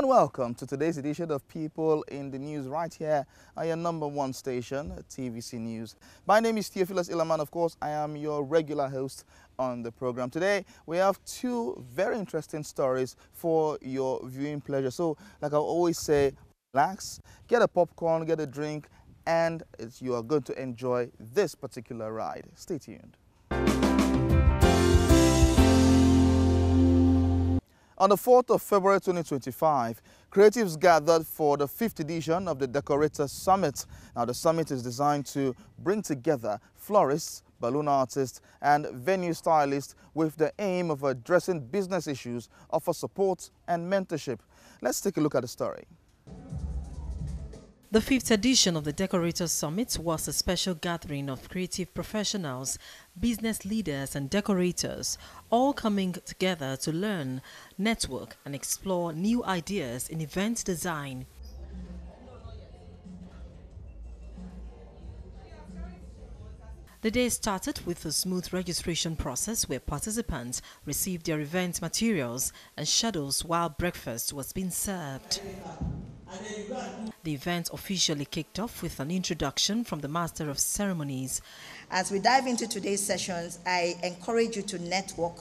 and welcome to today's edition of People in the News right here on your #1 station, TVC News. My name is Theophilus Ilaman. Of course, I am your regular host on the program. Today, we have two very interesting stories for your viewing pleasure. So, like I always say, relax, get a popcorn, get a drink, and you are going to enjoy this particular ride. Stay tuned. On the 4th of February 2025, creatives gathered for the 5th edition of the Decorators Summit. Now, the summit is designed to bring together florists, balloon artists, and venue stylists with the aim of addressing business issues, offer support and mentorship. Let's take a look at the story. The 5th edition of the Decorators Summit was a special gathering of creative professionals, business leaders and decorators, all coming together to learn, network and explore new ideas in event design. The day started with a smooth registration process where participants received their event materials and schedules while breakfast was being served. The event officially kicked off with an introduction from the Master of Ceremonies. As we dive into today's sessions, I encourage you to network,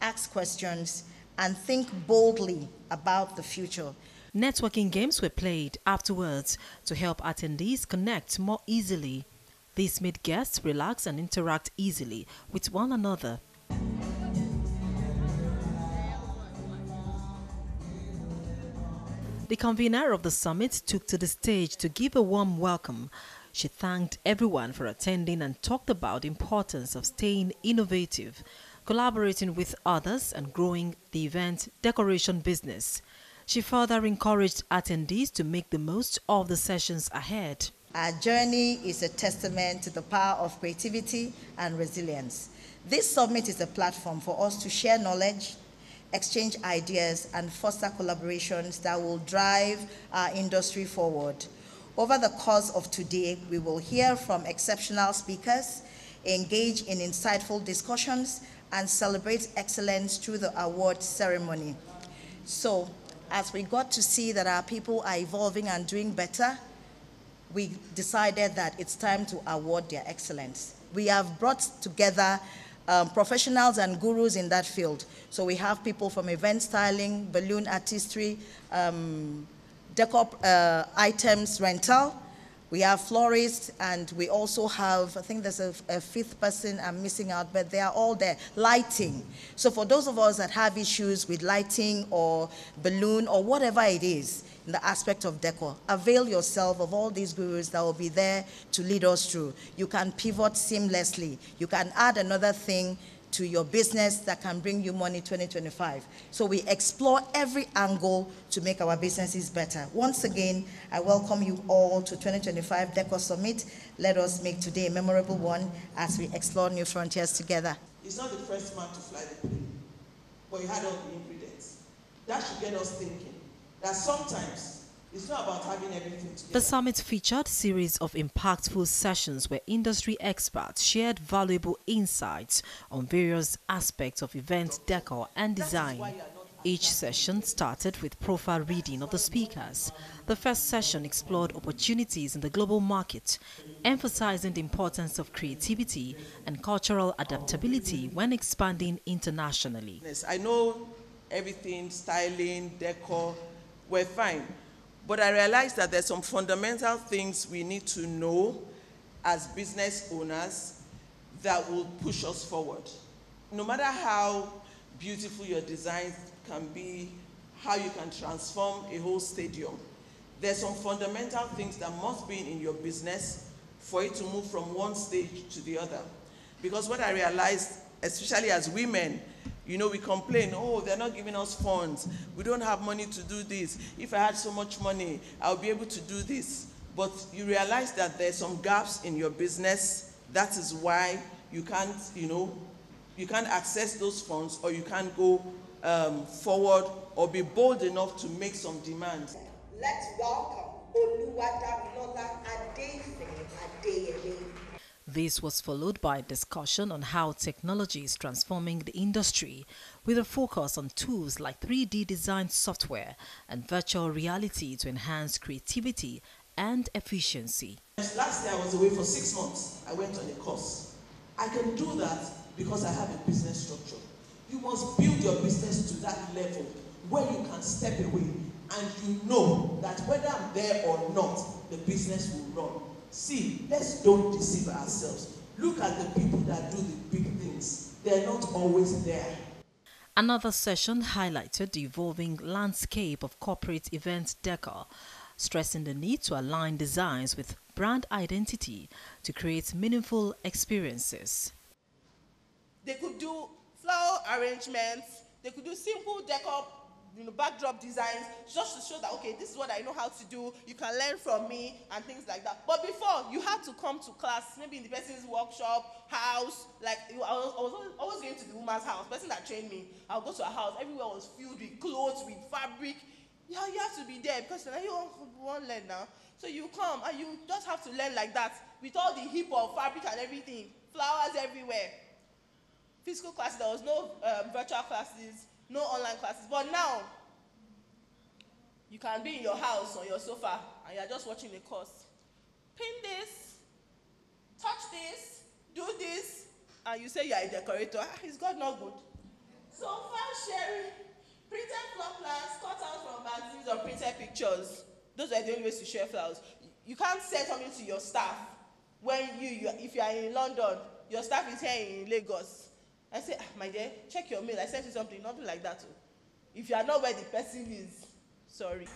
ask questions, and think boldly about the future. Networking games were played afterwards to help attendees connect more easily. This made guests relax and interact easily with one another. The convener of the summit took to the stage to give a warm welcome. She thanked everyone for attending and talked about the importance of staying innovative, collaborating with others and growing the event decoration business. She further encouraged attendees to make the most of the sessions ahead. Our journey is a testament to the power of creativity and resilience. This summit is a platform for us to share knowledge, exchange ideas, and foster collaborations that will drive our industry forward. Over the course of today, we will hear from exceptional speakers, engage in insightful discussions, and celebrate excellence through the award ceremony. So, as we got to see that our people are evolving and doing better, we decided that it's time to award their excellence. We have brought together professionals and gurus in that field. So we have people from event styling, balloon artistry, decor items rental. We have florists, and we also have, I think there's a 5th person I'm missing out, but they are all there. Lighting. So for those of us that have issues with lighting or balloon or whatever it is in the aspect of decor, avail yourself of all these gurus that will be there to lead us through. You can pivot seamlessly. You can add another thing to your business that can bring you money 2025. So we explore every angle to make our businesses better. Once again, I welcome you all to 2025 Deco Summit. Let us make today a memorable one as we explore new frontiers together. He's not the first man to fly the plane, but he had all the ingredients. That should get us thinking that sometimes it's not about having everything together. The summit featured a series of impactful sessions where industry experts shared valuable insights on various aspects of event decor and design. Each session started with profile reading of the speakers. The first session explored opportunities in the global market, emphasizing the importance of creativity and cultural adaptability when expanding internationally. I know everything, styling, decor, we're fine. But I realized that there's some fundamental things we need to know as business owners that will push us forward. No matter how beautiful your designs can be, how you can transform a whole stadium, there's some fundamental things that must be in your business for it to move from one stage to the other. Because what I realized, especially as women, you know, we complain, oh, they're not giving us funds. We don't have money to do this. If I had so much money, I'll be able to do this. But you realize that there's some gaps in your business. That is why you can't, you can't access those funds, or you can't go forward or be bold enough to make some demands. Let's welcome Oluwadamilola Adeyemi. This was followed by a discussion on how technology is transforming the industry, with a focus on tools like 3D design software and virtual reality to enhance creativity and efficiency. Last year I was away for 6 months. I went on a course. I can do that because I have a business structure. You must build your business to that level where you can step away and you know that whether I'm there or not, the business will run. See, let's don't deceive ourselves. Look at the people that do the big things. They're not always there. Another session highlighted the evolving landscape of corporate event decor, stressing the need to align designs with brand identity to create meaningful experiences. They could do flower arrangements, they could do simple decor, backdrop designs, just to show that, okay, this is what I know how to do, you can learn from me, and things like that. But before, you had to come to class, maybe in the person's workshop, house, like, I was always going to the woman's house, person that trained me, I'll go to her house, everywhere was filled with clothes, with fabric. Yeah, you have to be there, because you won't learn now. So you come, and you just have to learn like that, with all the heap of fabric and everything, flowers everywhere. Physical classes, there was no virtual classes, no online classes. But now, you can be in your house on your sofa and you're just watching a course. Pin this, touch this, do this, and you say you're a decorator. Is God not good? So file sharing, printed floor plans, cut out from magazines or printed pictures. Those are the only ways to share flowers. You can't send something to your staff when if you are in London, your staff is here in Lagos. I say, my dear, check your mail. I sent you something, nothing like that. If you are not where the person is, sorry.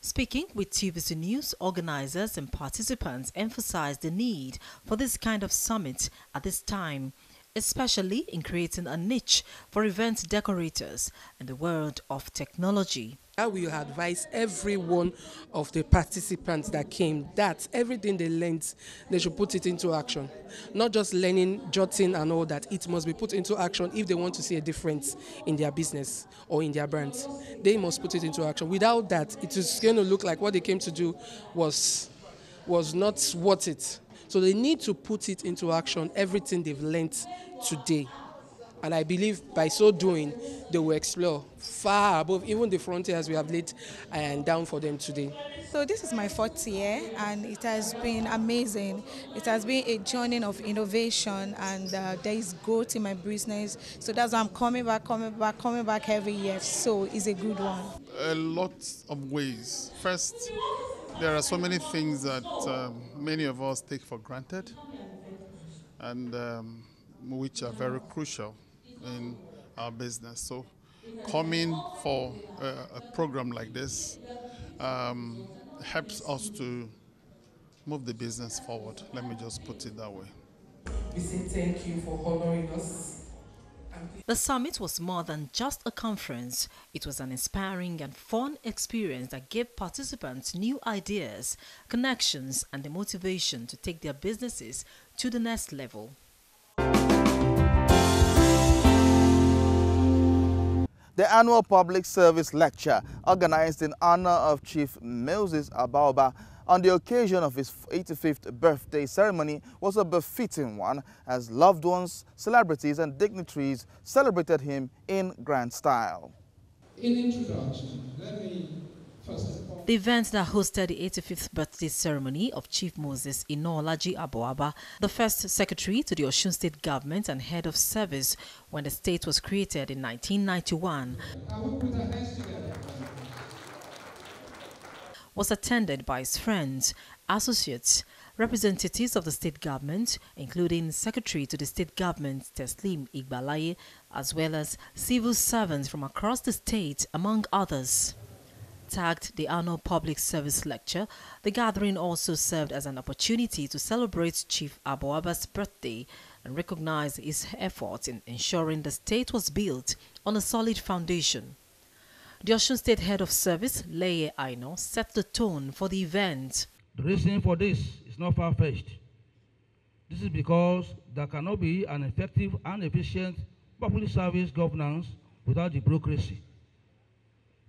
Speaking with TVC News, organizers and participants emphasized the need for this kind of summit at this time, especially in creating a niche for event decorators in the world of technology. I will advise every one of the participants that came that everything they learned, they should put it into action. Not just learning, jotting and all that. It must be put into action if they want to see a difference in their business or in their brands. They must put it into action. Without that, it is going to look like what they came to do was not worth it. So they need to put it into action, everything they've learned today. And I believe by so doing, they will explore far above even the frontiers we have laid down for them today. So this is my 4th year, and it has been amazing. It has been a journey of innovation, and there is growth in my business. So that's why I'm coming back every year. So it's a good one. A lot of ways. First, there are so many things that many of us take for granted, and which are very crucial in our business. So coming for a program like this helps us to move the business forward. Let me just put it that way. We say thank you for honoring us. The summit was more than just a conference. It was an inspiring and fun experience that gave participants new ideas, connections, and the motivation to take their businesses to the next level. The annual public service lecture, organized in honor of Chief Moses Aboaba on the occasion of his 85th birthday ceremony, was a befitting one, as loved ones, celebrities and dignitaries celebrated him in grand style. In introduction, let me first of all... The event that hosted the 85th birthday ceremony of Chief Moses Inaolaji Aboaba, the first secretary to the Osun State government and head of service when the state was created in 1991, was attended by his friends, associates, representatives of the state government, including Secretary to the state government Teslim Igbalaye, as well as civil servants from across the state, among others. Tagged the annual public service lecture, the gathering also served as an opportunity to celebrate Chief Aboaba's birthday and recognize his efforts in ensuring the state was built on a solid foundation. The Osun State Head of Service, Leye Aino, set the tone for the event. The reason for this is not far-fetched. This is because there cannot be an effective and efficient public service governance without the bureaucracy.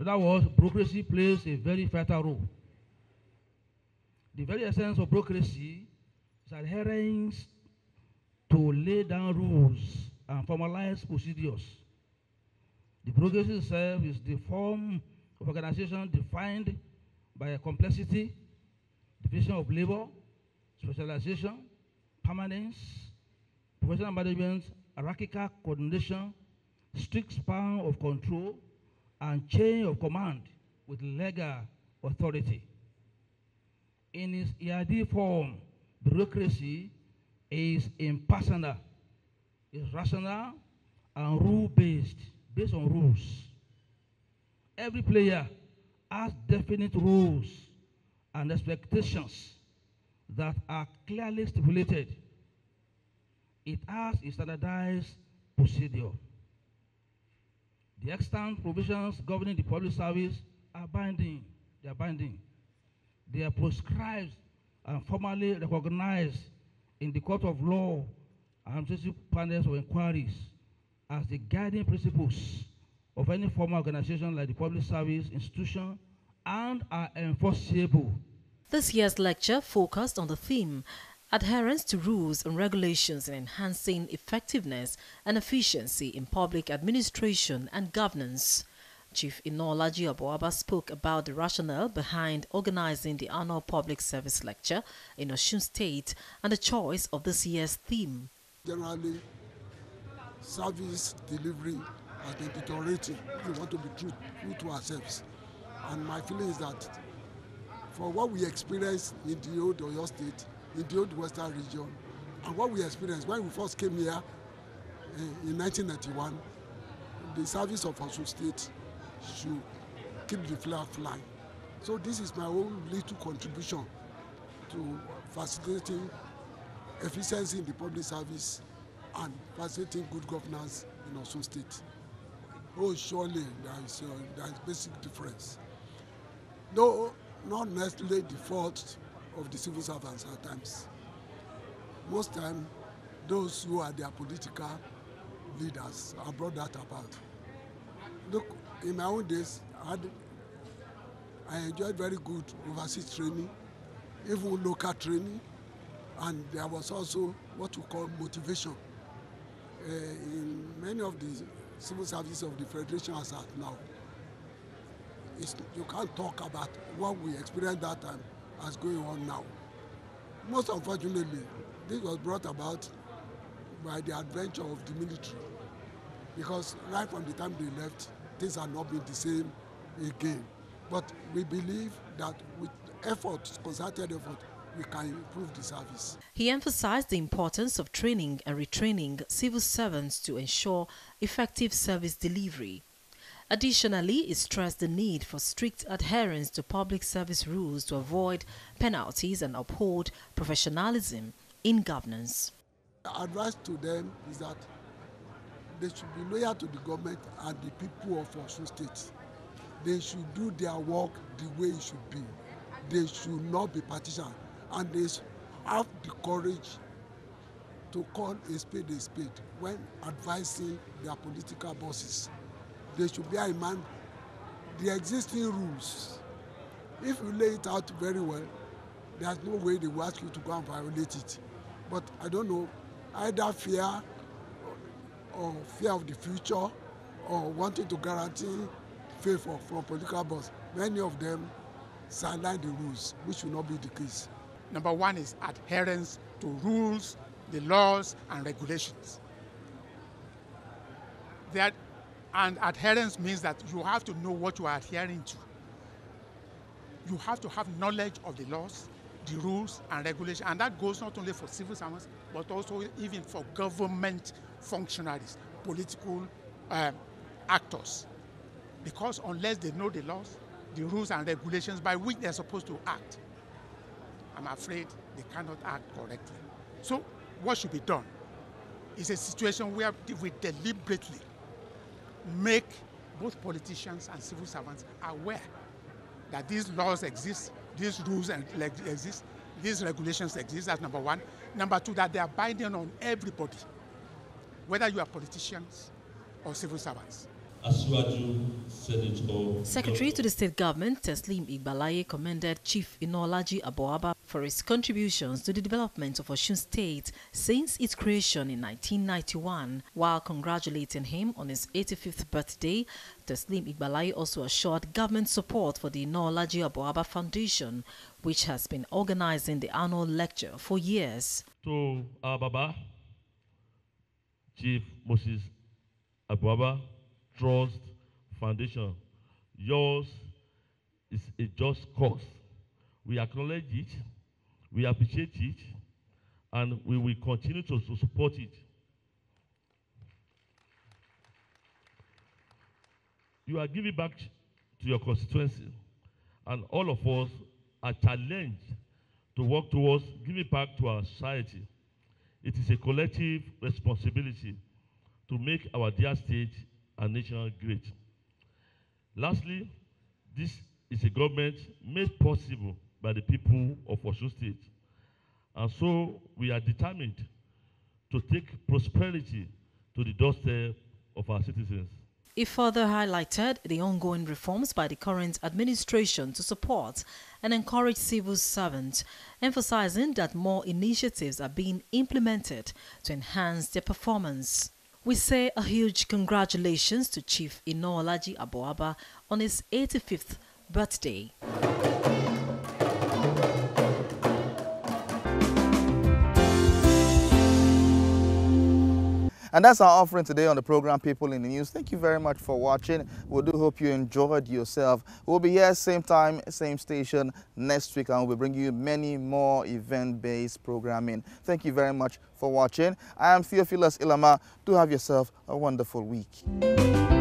In other words, bureaucracy plays a very vital role. The very essence of bureaucracy its adherence to lay down rules and formalize procedures. The bureaucracy itself is the form of organization defined by a complexity, division of labor, specialization, permanence, professional management, hierarchical coordination, strict span of control, and chain of command with legal authority. In its EID form, bureaucracy is impersonal, is rational, and rule-based, based on rules. Every player has definite rules and expectations that are clearly stipulated. It has a standardized procedure. The extant provisions governing the public service are binding. They are binding. They are prescribed and formally recognized in the court of law and administrative panels of inquiries as the guiding principles of any formal organization like the public service institution and are enforceable. This year's lecture focused on the theme Adherence to Rules and Regulations in Enhancing Effectiveness and Efficiency in Public Administration and Governance. Chief Inaolaji Aboaba spoke about the rationale behind organizing the annual public service lecture in Osun State and the choice of this year's theme. Generally, service delivery has been deteriorating. We want to be true to ourselves. And my feeling is that for what we experienced in the old Oyo State, in the old Western region, and what we experienced when we first came here in 1991, the service of Osun State should keep the flag flying. So this is my own little contribution to facilitating efficiency in the public service and facilitating good governance in Osun State. Oh, surely there is basic difference. Though not necessarily the fault of the civil servants at times. Most time, those who are their political leaders are brought that about. Look, in my own days, I enjoyed very good overseas training, even local training, and there was also what we call motivation. In many of the civil services of the Federation as at now, you can't talk about what we experienced that time as going on now. Most unfortunately, this was brought about by the adventure of the military, because right from the time they left, things have not been the same again. But we believe that with effort, concerted effort, we can improve the service. He emphasized the importance of training and retraining civil servants to ensure effective service delivery. Additionally, he stressed the need for strict adherence to public service rules to avoid penalties and uphold professionalism in governance. The advice to them is that they should be loyal to the government and the people of Osun State. They should do their work the way it should be. They should not be partisan, and they have the courage to call a spade when advising their political bosses. They should bear in mind the existing rules. If you lay it out very well, there's no way they will ask you to go and violate it. But I don't know, either fear or fear of the future or wanting to guarantee favor from political boss, many of them sideline the rules, which will not be the case. Number one is adherence to rules, the laws, and regulations. And adherence means that you have to know what you are adhering to. You have to have knowledge of the laws, the rules, and regulations. And that goes not only for civil servants, but also even for government functionaries, political actors. Because unless they know the laws, the rules and regulations by which they're supposed to act, I'm afraid they cannot act correctly. So what should be done is a situation where we deliberately make both politicians and civil servants aware that these laws exist, these rules exist, these regulations exist. That's number one. Number two, that they are binding on everybody, whether you are politicians or civil servants. Secretary to the State Government, Teslim Igbalaye, commended Chief Inaolaji Aboaba for his contributions to the development of Osun State since its creation in 1991. While congratulating him on his 85th birthday, Teslim Igbalayi also assured government support for the Inaolaji Aboaba Foundation, which has been organizing the annual lecture for years. To our Baba, Chief Moses Aboaba Trust Foundation, yours is a just cause. We acknowledge it, we appreciate it, and we will continue to support it. You are giving back to your constituency, and all of us are challenged to work towards giving back to our society. It is a collective responsibility to make our dear state and nation great. Lastly, this is a government made possible by the people of Osun State. And so we are determined to take prosperity to the doorstep of our citizens. He further highlighted the ongoing reforms by the current administration to support and encourage civil servants, emphasizing that more initiatives are being implemented to enhance their performance. We say a huge congratulations to Chief Inaolaji Aboaba on his 85th birthday. And that's our offering today on the program People in the News. Thank you very much for watching. We do hope you enjoyed yourself. We'll be here same time, same station next week, and we'll be bringing you many more event-based programming. Thank you very much for watching. I am Theophilus Ilama. Do have yourself a wonderful week.